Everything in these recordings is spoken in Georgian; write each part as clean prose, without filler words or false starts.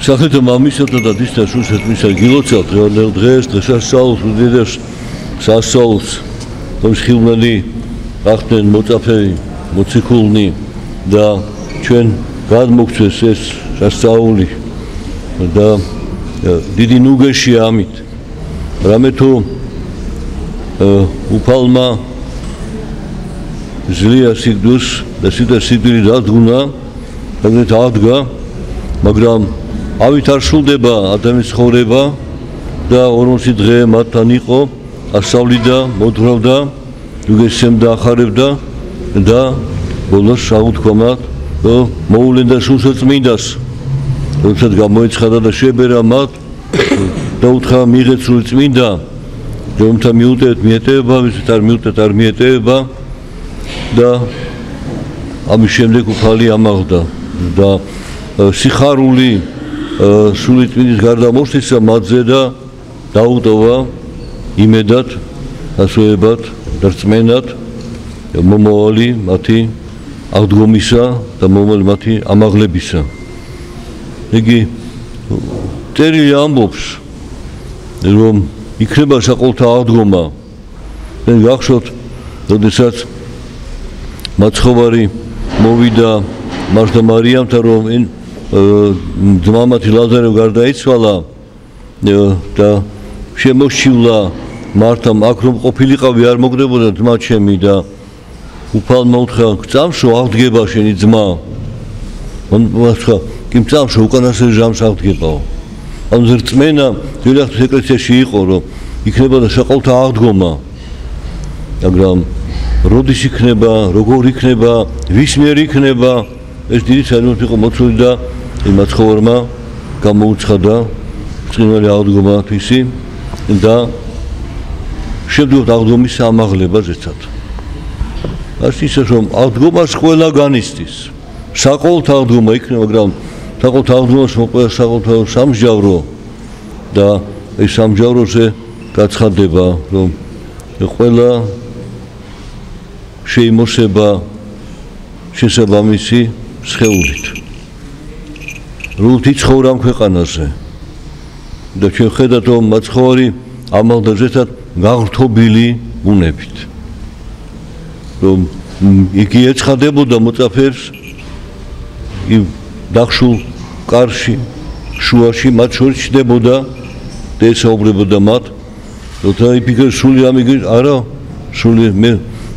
Სახეთა მამისათა და დის და შუშეთ მისა გილოცავთ დღეს დღესასწაულს უდიდეს სასწაულს ხილმელი ახდნენ მოწაფეი მოციქულნი და ჩვენ გადმოგცეს ეს სასწაული და დიდი ნუგეშია ამით რამე თუ უფალმა ძლია სიკვდილს და სიკვდილი დადგუნა ეგრეთ აღდგა მაგრამ ავით არ სრულდება ადამიანის ცხოვრება და 40 დღე მათთან იყო ასწავლიდა მოძრავდა ნუგეშემდა ახარებდა და ბოლოს აღუთქვა მოულენდა სულსაწმინდას როდესაც გამოეცხადა და შეებერა მათ და უთხრა მიიღეთ სული წმინდა რომთა მიუტევეთ მიეტევება ვისაც არ მიუტევთ არ მიეტევება და ამის შემდეგ უფალი ამაღლდა და სიხარული სული წმინდის გარდა მოსვლისა მათზე და დაუტოვა იმედად ასოებად და რწმენად მომავალი მათი აღდგომისა და მომავალი მათი ამაღლებისა იგი წერილი ამბობს რომ იქნება საყოველთა აღდგომა და გახსოვთ როდესაც მაცხოვარი მოვიდა მართა მარიამთან რომ ძმამათი ლაზარე გარდაიცვალა და შემოშივლა მართამ აქ რომ ყოფილიყავი არ მოგდებოდა ძმა ჩემი და უფალმა უთხრა გწამშო აღდგება შენი ძმა კი მწამშო უკანასკნელ ჟამს აღდგებაო ამ რწმენა ძველი ეკლესიაში იყო რომ იქნება და საყოველთა აღდგომა მაგრამ როდის იქნება როგორ იქნება ვის მიერ იქნება ეს დიდი საერთოდ იყო მოწვეული და მაცხოვარმა გამოუცხადა წინველი აღდგომათვისი და შევდივართ აღდგომის ამაღლება ზეცად ასე ისე რომ აღდგომას ყველა განიცდის საყოველთა აღდგომა იქნება მაგრამ საყოველთა აღდგომას მოყვება საყოველთა სამსჯავრო და ეს სამსჯავროზე გაცხადდება რომ ყველა შეიმოსება შესაბამისი სხეულით რუთ იცხოვრა ამ ქვეყანაზე და ჩვენ ხედავთ რომ მაცხოვარი ამალდა ზეცად გაღრთობილი ბუნებით რომ იგი ეცხადებოდა მოწაფეებს დახშულ კარში შუაში მათ შორის ჩდებოდა და ესაუბრებოდა მათ როცა იფიქრე სული ამიგი არა სული მე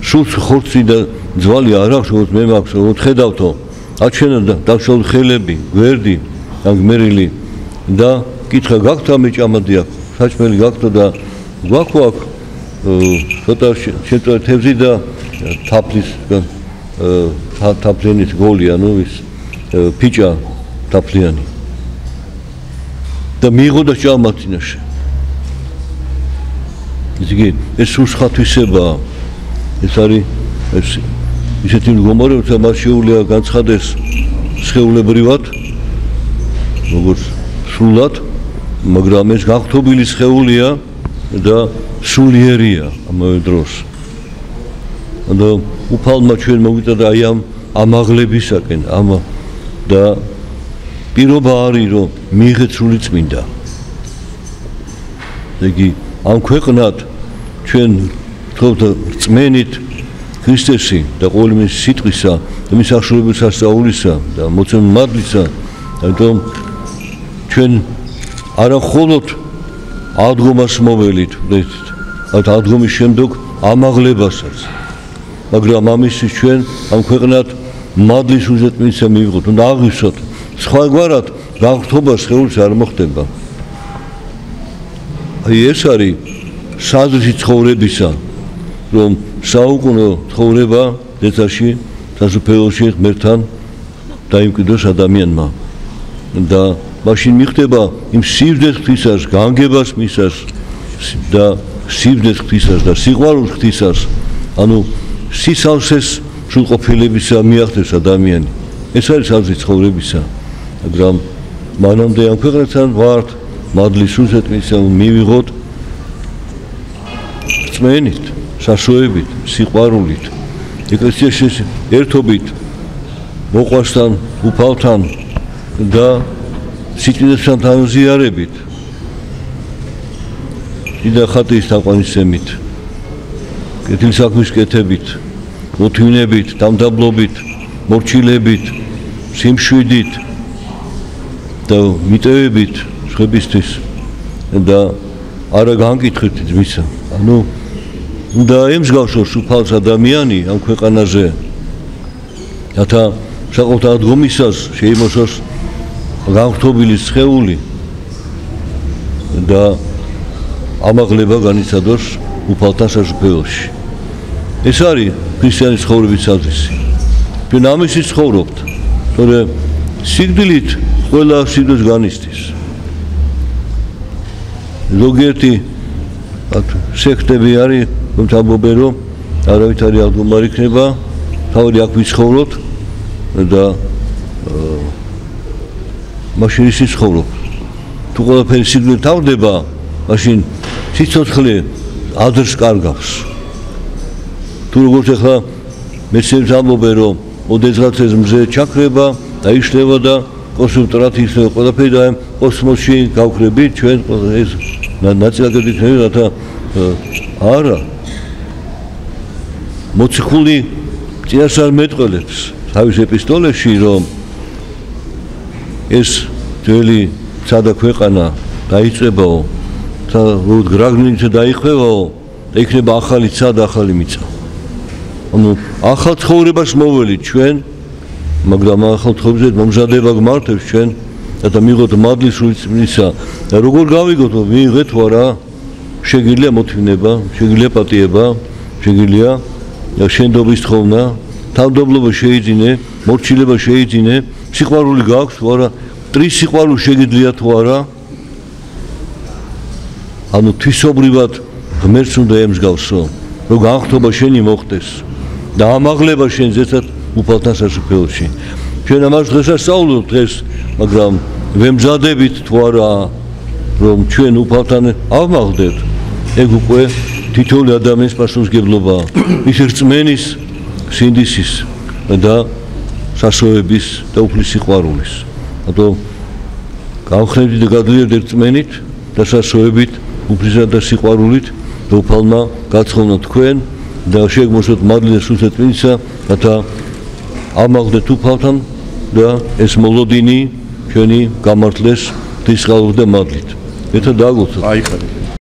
სულს ხორცი და ძვალი არ აქვს როგორც მე მაქვს როგორც ხედავთო აჩვენა და დახშული ხელები გვერდი გმერილი და კითხა გაქვთ ამე ჭამადი აქ საჭმელი გაქვთ და გვაქვს აქ ცოტა შეწყვეტ თევზი და თაფლის თაფლიანის გოლი ანუ ის ფიჭა თაფლიანი და მიიღო და ჭამა წინაშე ისე ეს სულსხათვისებაა ეს არის ისეთი მდგომარეობა მას შეუძლია განცხადეს სხეულებრივად როგორც სრულად მაგრამ ეს გაღრთობილი სხეულია და სულიერია ამავე დროს და უფალმა ჩვენ მოგვიწოდა აი ამ ამაღლებისაკენ და პირობა არის რომ მიიღეთ სული წმინდა იგი ამ ქვეყნად ჩვენ თქოთ რწმენით ქრისტესი და ყოველი მის სიტყვისა და მის აღშურებულ სასწაულისა და მოცემულ მადლისა ამიტომ ჩვენ არა მხოლოდ აღდგომას მოველით ვდეთ აღდგომის შემდეგ ამაღლებასაც მაგრამ ამისთვის ჩვენ ამ ქვეყნად მადლის უზრდმისა მივიღოთ უნდა აღვივსოთ სხვაგვარად გაღრთობა სხეულს არ მოხდება აი ეს არის საზრისი ცხოვრებისა რომ საუკუნო ცხოვრება ზეცაში სასუფეველში ღმერთთან დაიმკვიდროს ადამიანმა და მაშინ მიხდება იმ სიბრძნეს ღვთისას, განგებას მისას და სიბრძნეს ღვთისას და სიყვარულს ღვთისას, ანუ სისავსეს სრულყოფილებისა მიაღწევს ადამიანი. ეს არის საზრისი ცხოვრებისა, მაგრამ მანამდე ამ ქვეყნებთან ვართ მადლის უზრდმისა მივიღოთ რწმენით, საშუალებით, სიყვარულით, ეკლესიაში ერთობით მოყვასთან, უფალთან და სიტყვასთან თანაზიარებით დიდ ხატის თაყვანისცემით კეთილ საქმის კეთებით მოთმინებით დამდაბლობით მორჩილებით სიმშვიდით და მიტევებით სხვებისთვის და არა განკითხეთ ძმისა ანუ უნდა ემსგავსოს უფალს ადამიანი ამ ქვეყანაზე რათა საყოველთაო დგომისას შეიმოსოს განხრთობილი სხეული და ამაღლება განიცადოს უფალთან სასუფეველში. ეს არის ქრისტიანის ცხოვრების საზღვარი. ჩვენ ამისით ცხოვრობთ, თორე სიკვდილით ყველა სიკვდილს განიცდის. ზოგიერთი სექტები არის, რომ ამბობენ, რომ არავითარი აღდგომა არ იქნება, თავი აქ ვიცხოვროთ და მაშინ ის ცხოვრობ. თუ ყველაფერი სიკვდილით თავდება, მაშინ სიცოცხლე აზრს კარგავს. თუ როგორც ახლა მეცნიერებს ამბობენ, რომ ოდესღაც ეს მზე ჩაქრება, დაიშლება და კონსტრუქტორად ისრება ყველაფერი და კოსმოსში გავქრებით ჩვენ ეს ნაწილაკად იქნება, რათა არა. მოციქული წინასწარ მეტყველებს თავის ეპისტოლეში, რომ ეს ძველი სადა ქვეყანა დაიწყებაო და გრაგნით დაიხვევაო და იქნება ახალი სადა ახალი მიწა. ანუ ახალ ცხოვრებას მოველით ჩვენ, მაგრამ ახალ ცხოვრებაზე მომზადება გმართებს ჩვენ და მივიღოთ მადლის სულიწმისა და როგორ გავიგოთ რომ მიიღეთ თუ არა შეგიძლია მოთმინება, შეგიძლია პატიება, შეგიძლია შენდობის თხოვნა, თავმდაბლობა შეიძინე, მორჩილება შეიძინე, სიყვარული გაქვს თუ არა, მტრის სიყვარული შეგიძლია თუ არა. ანუ თვისობრივად ღმერთს უნდა ემსგავსო, რომ განხრთობა შენი მოხდეს და ამაღლება შენ ზეცად უფალთან სასუფეველში. ჩვენ ამას დღეს ასწავლობთ დღეს, მაგრამ ვემზადებით თუ არა, რომ ჩვენ უფალთან ავმაღლდეთ, ეგ უკვე თითოეული ადამიანის პასუხისმგებლობაა, ის რწმენის, სინდისის და სასოების და უფლის სიყვარულის. ანუ გავხსნით და გადავიდეთ რწმენით და სასოებით, უფლისა და სიყვარულით და უფალმა გაცხოვნა თქვენ და შეგმოსოთ მადლი და სულწმენისა, რათა ამაღლდეთ უფალთან და ეს მოლოდინი ჩვენი გამართლეს ღვთისმსხალობით და მადლით. ერთად დააგვოცხოთ.